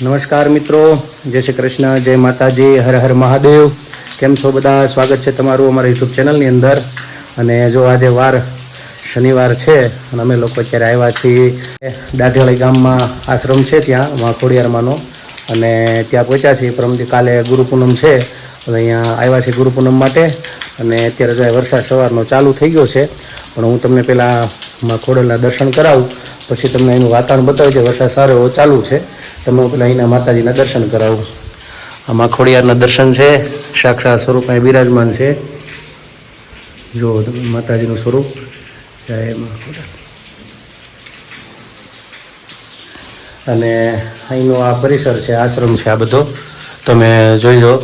નમસ્કાર મિત્રો, જય શ્રી કૃષ્ણ, જય માતાજી, હર હર મહાદેવ. કેમ છો બધા? સ્વાગત છે તમારું અમારા યુટ્યુબ ચેનલની અંદર. અને જો આજે વાર શનિવાર છે અને અમે લોકો અત્યારે આવ્યા છીએ દાઢેવાળી ગામમાં આશ્રમ છે ત્યાં ખોડિયારમાંનો, અને ત્યાં પહોંચ્યા છીએ. પરમથી કાલે ગુરુ પૂનમ છે, હવે અહીંયા આવ્યા છીએ ગુરુ પૂનમ માટે. અને અત્યારે જો વરસાદ સવારનો ચાલુ થઈ ગયો છે, પણ હું તમને પહેલાં ખોડલના દર્શન કરાવું, પછી તમને એનું વાતાવરણ બતાવ્યું છે. વરસાદ સારો એવો ચાલુ છે, તમે પેલા અહીંના માતાજીના દર્શન કરાવું. આમાં ખોડિયારના દર્શન છે, સાક્ષાત સ્વરૂપ અહીં બિરાજમાન છે. જો માતાજીનું સ્વરૂપ. જય મા ખોડિયાર. અને અહીંનો આ પરિસર છે, આશ્રમ છે આ બધો, તમે જોઈ લો.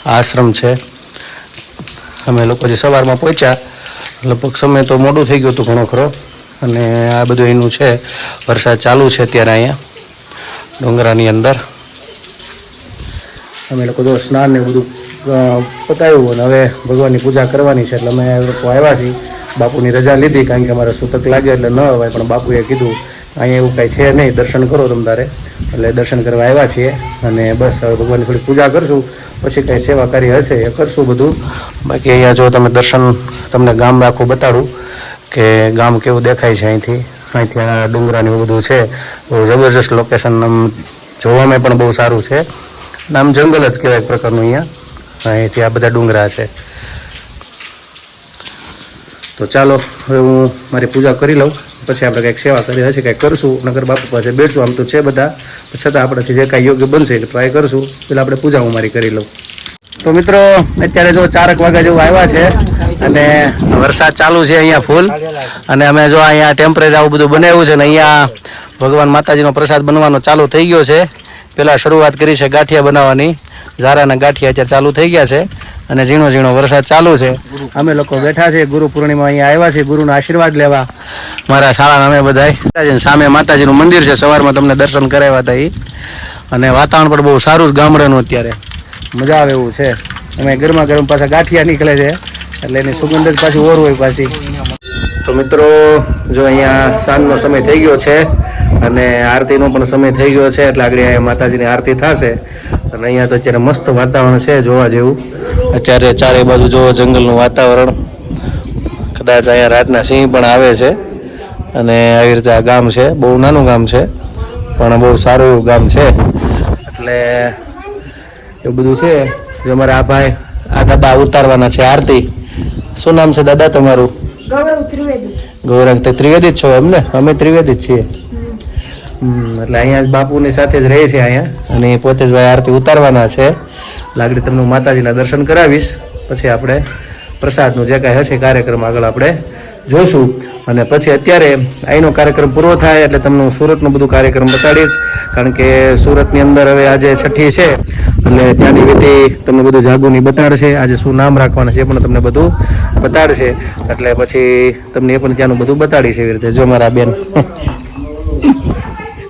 આશ્રમ છે. અમે લોકો જે સવારમાં પહોંચ્યા, લગભગ સમય તો મોડું થઈ ગયું હતું ઘણો ખરો. અને આ બધું એનું છે, વરસાદ ચાલુ છે અત્યારે અહીંયા ડુંગરાની અંદર. અમે લોકો જો સ્નાન ને બધું પતાવ્યું અને હવે ભગવાનની પૂજા કરવાની છે, એટલે અમે લોકો આવ્યા છીએ. બાપુની રજા લીધી, કારણ કે અમારે સૂતક લાગે એટલે ન અવાય, પણ બાપુએ કીધું અહીંયા એવું કાંઈ છે નહીં, દર્શન કરો તમે તારે, એટલે દર્શન કરવા આવ્યા છીએ. અને બસ હવે ભગવાનની થોડી પૂજા કરશું, પછી કાંઈ સેવા કાર્ય હશે એ કરશું બધું. બાકી અહીંયા જો તમે દર્શન, તમને ગામ આખું બતાડું કે ગામ કેવું દેખાય છે અહીંથી. આ ડુંગરાને એવું બધું છે, બહુ જબરજસ્ત લોકેશન. આમ જોવામાં પણ બહુ સારું છે. આમ જંગલ જ કહેવાય એક પ્રકારનું અહીંયા. અહીંથી આ બધા ડુંગરા છે. તો ચાલો હવે હું મારી પૂજા કરી લઉં, પછી આપણે કંઈક સેવા કરી હશે કંઈક કરશું, નગર બાપુ પાસે બેઠશું. આમ તો છે બધા, છતાં આપણાથી જે કાંઈ યોગ્ય બનશે એટલે ટ્રાય કરશું. પેલા આપણે પૂજા હું મારી કરી લઉં. તો મિત્રો અત્યારે જો 4 વાગ્યા જેવું આવ્યા છે અને વરસાદ ચાલુ છે અહીંયા ફૂલ. અને અમે જો અહીંયા ટેમ્પરેચર આવું બધું બનાવ્યું છે ને અહીંયા ભગવાન માતાજીનો પ્રસાદ બનવાનો ચાલુ થઈ ગયો છે. પહેલાં શરૂઆત કરી છે ગાંઠિયા બનાવવાની. ઝારાના ગાંઠિયા અત્યારે ચાલુ થઈ ગયા છે અને ઝીણો ઝીણો વરસાદ ચાલુ છે. અમે લોકો બેઠા છે ગુરુ પૂર્ણિમા, અહીંયા આવ્યા છે ગુરુના આશીર્વાદ લેવા. મારા શાળાના અમે બધા સામે માતાજીનું મંદિર છે, સવારમાં તમને દર્શન કરાવ્યા હતા એ. અને વાતાવરણ પણ બહુ સારું ગામડાનું અત્યારે, મજા આવે એવું છે. અમે ગરમા ગરમ પાછા ગાંઠિયા નીકળે છે, એટલે એની સુગંધ જ પાછી ઓર હોય પાછી. તો મિત્રો જો અહીંયા સાંજનો સમય થઈ ગયો છે અને આરતીનો પણ સમય થઈ ગયો છે, એટલે આગળ અહીંયા માતાજીની આરતી થશે. અને અહીંયા તો અત્યારે મસ્ત વાતાવરણ છે જોવા જેવું. અત્યારે ચારે બાજુ જોવો જંગલનું વાતાવરણ. કદાચ અહીંયા રાતના સિંહ પણ આવે છે. અને આવી રીતે આ ગામ છે, બહુ નાનું ગામ છે પણ બહુ સારું એવું ગામ છે. એટલે એવું બધું છે. જો અમારા આ ભાઈ, આ દાદા ઉતારવાના છે આરતી. શું નામ છે દાદા તમારું? ગૌરંગ. તો ત્રિવેદી જ છો એમ ને? અમે ત્રિવેદી જ છીએ. એટલે અહીંયા બાપુની સાથે જ રહે છે અહીંયા, અને પોતે જ ભાઈ આરતી ઉતારવાના છે. લાગડી તમને માતાજીના દર્શન કરાવીશ, પછી આપણે પ્રસાદનું જે કાંઈ હશે કાર્યક્રમ આગળ આપણે જોશું. અને પછી અત્યારે અહીંનો કાર્યક્રમ પૂરો થાય એટલે તમને હું સુરતનો બધું કાર્યક્રમ બતાડીશ, કારણ કે સુરતની અંદર હવે આજે છઠ્ઠી છે, એટલે ત્યાંની વિધિ તમને બધું જાગુની બતાડશે. આજે શું નામ રાખવાના છે એ પણ તમને બધું બતાડશે, એટલે પછી તમને એ પણ ત્યાંનું બધું બતાડીશ એવી રીતે. જો મારા બેન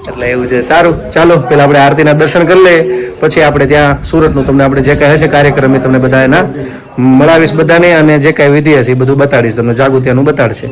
એટલે એવું છે. સારું, ચાલો પેલા આપણે આરતીના દર્શન કરી લઈએ, પછી આપણે ત્યાં સુરતનું તમને આપણે જે કાંઈ હશે કાર્યક્રમ એ તમને બધા એના મળાવીશ બધાને, અને જે કાંઈ વિધિ હશે એ બધું બતાડીશ તમને. જાગુ ત્યાંનું બતાડશે.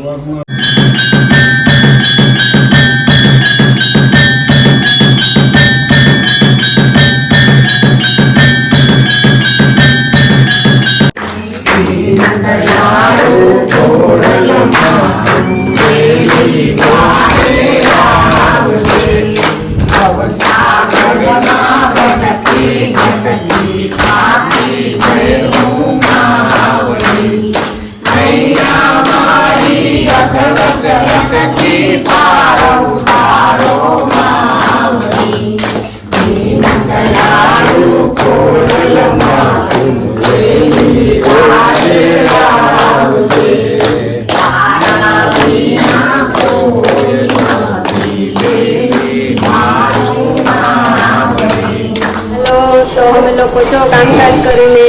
જો કામકાજ કરીને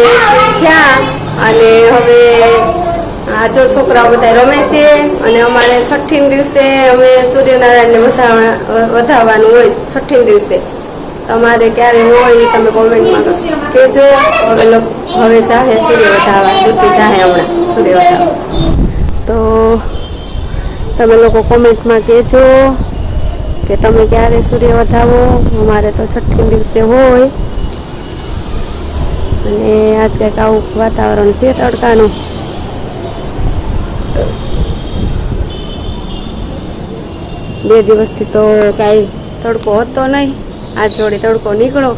થયા અને હવે આ જો છોકરાઓ બધા રમે છે. અને અમારે છઠ્ઠી દિવસે અમે સૂર્યનારાયણને વધાવવાનું હોય. છઠ્ઠી દિવસે તમારે ક્યારે હોય તમે કોમેન્ટમાં કહેજો. હવે ચાહે સૂર્ય વધારવા, દૂધી ચાહે હમણાં સૂર્ય વધારવા, તો તમે લોકો કોમેન્ટમાં કહેજો. કે તમે ક્યારે સૂર્ય વધાવો. અમારે તો છઠ્ઠી દિવસે હોય અને આજ કંઈક આવું વાતાવરણ છે તડકાનું. બે દિવસથી તો કાંઈ તડકો હતો નહીં, આજ જોડે તડકો નીકળો.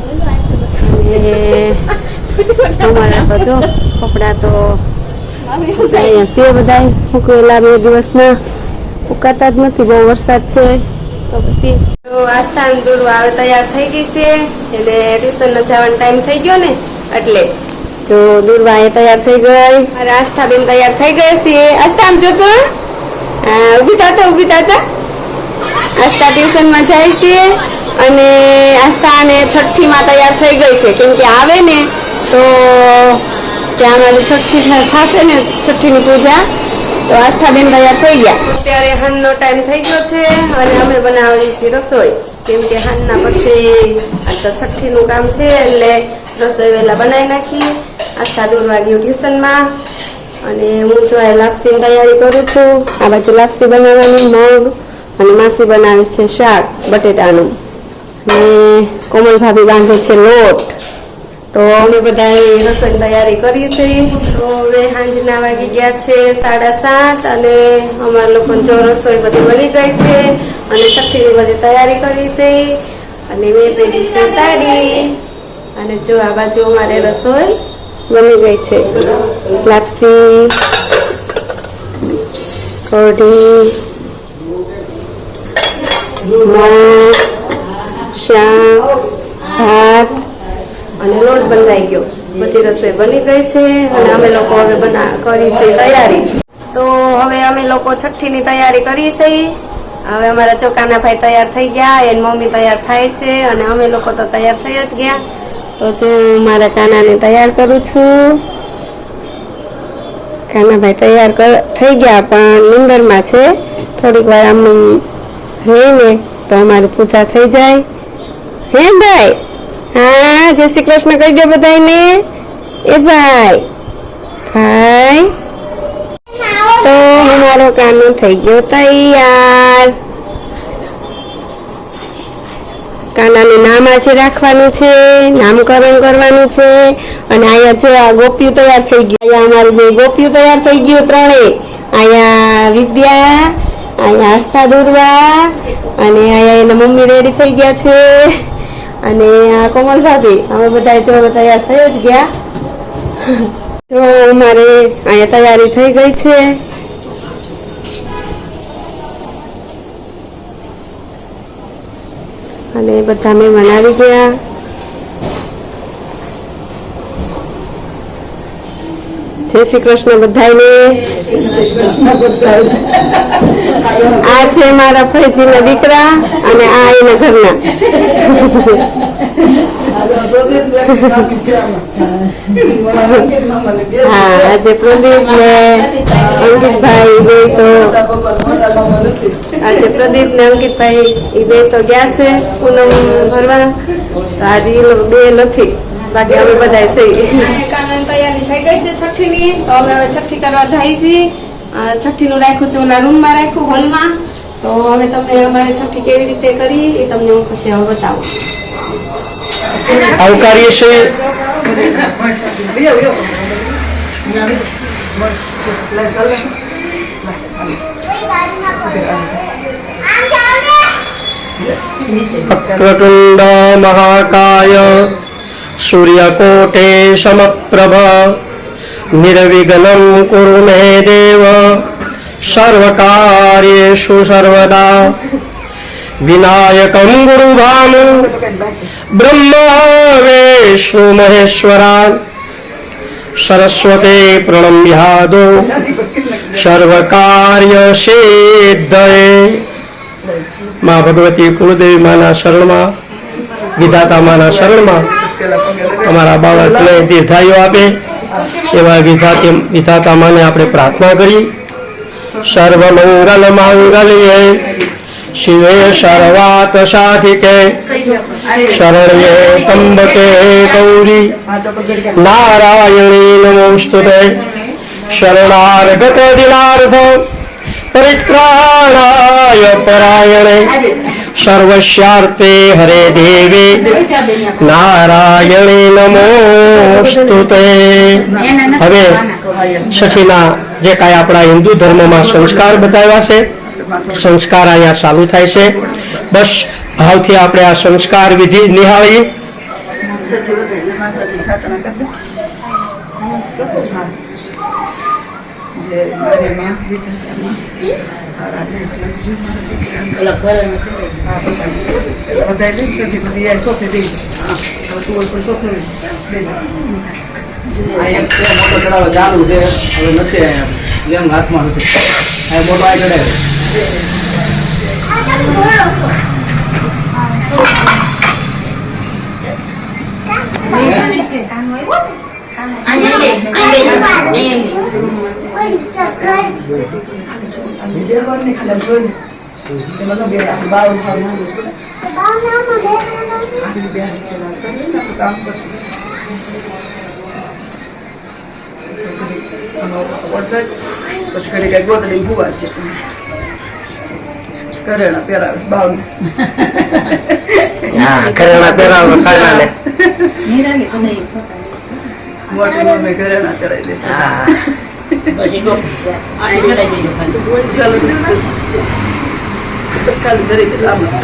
અને અમારા તો જો કપડાં તો અહીંયા છે બધા મૂકેલા, 2 દિવસના ઉકાતા જ નથી, બહુ વરસાદ છે. તો પછી આસ્થાન દૂરવા હવે તૈયાર થઈ ગઈ છે, એને ટ્યુશનનો જવાનો ટાઈમ થઈ ગયો ને એટલે જો દૂરવા એ તૈયાર થઈ ગઈ. અરે આસ્થા બેન તૈયાર થઈ ગઈ છે. આસ્થા આમ જો તો ઊભી થતા આસ્થા ટ્યુશનમાં જાય છે અને આસ્થા અને છઠ્ઠીમાં તૈયાર થઈ ગઈ છે, કેમ કે આવે ને તો ત્યાં અમારી છઠ્ઠી થશે ને, છઠ્ઠીની પૂજા. તો આસ્થાબેન તૈયાર થઈ ગયા. અત્યારે હાનનો ટાઈમ થઈ ગયો છે અને અમે બનાવી છીએ રસોઈ, કેમ કે હાનના પછી આ તો છઠ્ઠીનું કામ છે એટલે રસોઈ વહેલા બનાવી નાખી. આસ્થા દોરવા ગયું ટ્યુશનમાં અને હું જો આ લાપસીની તૈયારી કરું છું. આ બાજુ લાપસી બનાવવાની, મગ અને માસી બનાવે છે શાક બટેટાનું, અને કોમલ ભાભી બાંધે છે લોટ. તો અમે બધા રસોઈની તૈયારી કરી છે. તો હવે સાંજના વાગી ગયા છે 7:30 અને અમારા લોકોને જો રસોઈ બધી બની ગઈ છે અને છઠ્ઠીની બધી તૈયારી કરી છે. અને મેં પહેરી છે સાડી અને જો આ બાજુ અમારે રસોઈ બની ગઈ છે. લાપસી, કઢી, મગ, શાક, ભાત અને લોટ બંધાઈ ગયો. બધી રસોઈ બની ગઈ છે અને અમે લોકો હવે કરી છે તૈયારી. તો હવે અમે લોકો છઠ્ઠીની તૈયારી કરી છે. હવે અમારા ચોકાના ભાઈ તૈયાર થઈ ગયા, એની મમ્મી તૈયાર થાય છે અને અમે લોકો તો તૈયાર થઈ જ ગયા. તો જો મારા કાનાને તૈયાર કરું છું. કાનાભાઈ તૈયાર થઈ ગયા પણ નિંદરમાં છે. થોડીક વાર આમ રહીને તો અમારી પૂજા થઈ જાય. હે ભાઈ? હા, જય શ્રી કૃષ્ણ કહી દો બધાને. એ ભાઈ તો અમારો કાનો થઈ ગયો તૈયાર. કાનાનું નામ આજે રાખવાનું છે, નામકરણ કરવાનું છે. અને અહીંયા જો આ ગોપીઓ તૈયાર થઈ ગયું. અહીંયા અમારી 2 ગોપીઓ તૈયાર થઈ ગયું, 3. અહીંયા વિદ્યા, અહીંયા આસ્થા દુર્વા અને અહીંયા એના મમ્મી રેડી થઈ ગયા છે. અને આ કોમલ ભાભી, અમે બધા જો તૈયાર થઈ જ ગયા. તો અમારે અહીંયા તૈયારી થઈ ગઈ છે. અને બધા મહેમાન આવી ગયા. જય શ્રી કૃષ્ણ બધાને. આ છે મારા ફૈજીના દીકરા અને આ એના ઘરના. હા, આજે પ્રદીપ ને અંકિતભાઈ બે તો આજે પ્રદીપ ને અંકિતભાઈ એ બે તો ગયા છે પૂનમ ભરવા. તો આજે એ લોકો 2 નથી, બાકી અમે બધા છે. તૈયારી થઈ ગઈ છે છઠ્ઠીની. તો અમે હવે છઠ્ઠી કરવા જાય છીએ. છઠ્ઠીનું રાખ્યું છે ઓલા રૂમમાં રાખ્યું, હોલમાં. તો હવે તમને અમારે છઠ્ઠી કેવી રીતે કરી એ તમને હું પછી હવે બતાવું. આવકારીએ છીએ વક્રતુંડ મહાકાય સૂર્યકોટે સમપ્રભ નિર્વિઘ્नं કુરુ મે દેવ સર્વકાર્યેષુ સર્વદા. વિનાયકં ગુરુભાનુ બ્રહ્મા વિષ્ણુ મહેશ્વરા સરસ્વતે પ્રણમ્યાદો સર્વકાર્ય સિદ્ધયે. માં ભગવતી કુળદેવી માના શરણમાં, વિધાતા માના શરણમાં અમારા બાળકને દીર્ઘાયુ આપે એવા વિધાતા માને આપણે પ્રાર્થના કરી. સર્વમંગલ માંગલ્યે શિવે સર્વાત સાધિકે શરણ્યે ત્રંબકે ગૌરી નારાયણી નમોસ્તુતે. શરણાર્ગત દિનાર્થ પરિત્રાણાય પરાયણે સર્વસ્યાર્થે હરે દેવે નારાયણે નમોસ્તુતે. હવે સખીના જે કાંઈ આપણા હિન્દુ ધર્મમાં સંસ્કાર બતાવ્યા છે, સંસ્કાર અહીંયા ચાલુ થાય છે. બસ ભાવથી આપણે આ સંસ્કાર વિધિ નિહાળીએ. ચાલુ છે હવે નથી જેમ હાથમાં નથી મોટો આ ચડાવ્યો. પછી ઘડી કઈ ગોતડી ભૂવા છે કરેણા પહેરાવે બાવને કરેણા પહેરાવો કાનાને. મોટી મમ્મી ઘરેણા કરાવી દે. બસ ખાલી જરી કે લાંબુ છે.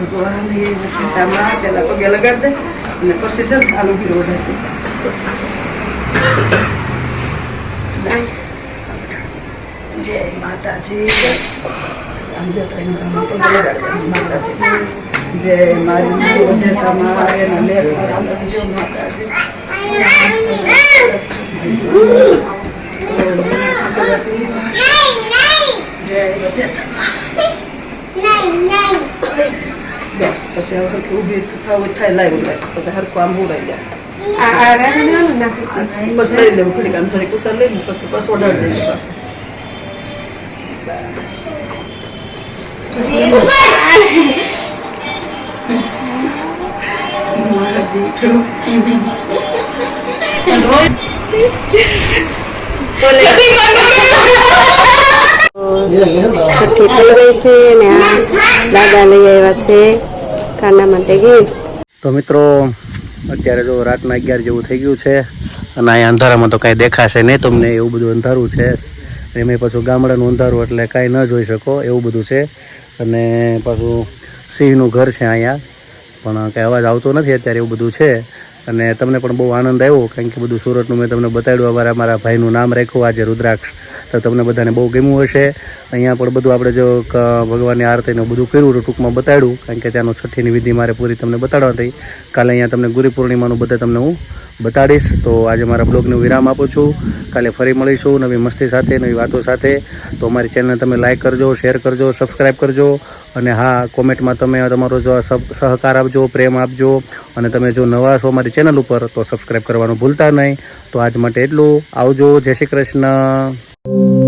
ભગવાનની સીતામાં પેલા પગે લગાડી દે અને પછી છે ને આલુ ગીરો વધારતી. જય માતાજી. સમજો તો એનો રામ પગે લગાડી દે માતાજી. જય મારી વધેતામાં એના લેખ જય માતાજી. જય વધેતામાં. બસ પછી હવે હરખી ઊભી થવું થાય લાવ્યું લાય પછી હરખું આમ ઉડાઈ જાય. બસ લઈ લેવું ઘડીક આમ જરીક ઉતાર લઈને પછી બસ ઓડાડી દઈએ પાસે. છઠ્ઠી થઈ ગઈ છે ને આ દાદા લઈ આવ્યા છે કાના માટે ગીફ્ટ. તો મિત્રો અત્યારે જો રાતના 11 જેવું થઈ ગયું છે અને અહીંયા અંધારામાં તો કાંઈ દેખાશે નહીં તમને, એવું બધું અંધારું છે. એમાં પાછું ગામડાનું અંધારું એટલે કાંઈ ન જોઈ શકો એવું બધું છે. અને પાછું સિંહનું ઘર છે અહીંયા, પણ કાંઈ અવાજ આવતો નથી અત્યારે એવું બધું છે. અને તમને પણ બહુ આનંદ આવ્યો કારણ કે બધું સુરતનું મેં તમને બતાવ્યું. અમારા ભાઈનું નામ રાખ્યું આજે રુદ્રાક્ષ, તો તમને બધાને બહુ ગમ્યું હશે. અહીંયા પણ બધું આપણે જો ભગવાનની આરતીનું બધું કર્યું ટૂંકમાં બતાવ્યું કારણ કે ત્યાંનો છઠ્ઠીની વિધિ મારે પૂરી તમને બતાડવા હતી. કાલે અહીંયા તમને ગુરુ પૂર્ણિમાનું બધે તમને હું બતાડીશ. તો આજે મારા બ્લોગનું વિરામ આપું છું. કાલે ફરી મળીશું નવી મસ્તી સાથે, નવી વાતો સાથે. તો અમારી ચેનલને તમે લાઈક કરજો, શેર કરજો, સબસ્ક્રાઈબ કરજો. અને હા, કોમેન્ટમાં તમે તમારો જો સહકાર આપજો, પ્રેમ આપજો. અને તમે જો નવા છો અમારી ચેનલ ઉપર તો સબસ્ક્રાઈબ કરવાનું ભૂલતા નહીં. તો આજ માટે એટલું. આવજો. જય શ્રી કૃષ્ણ.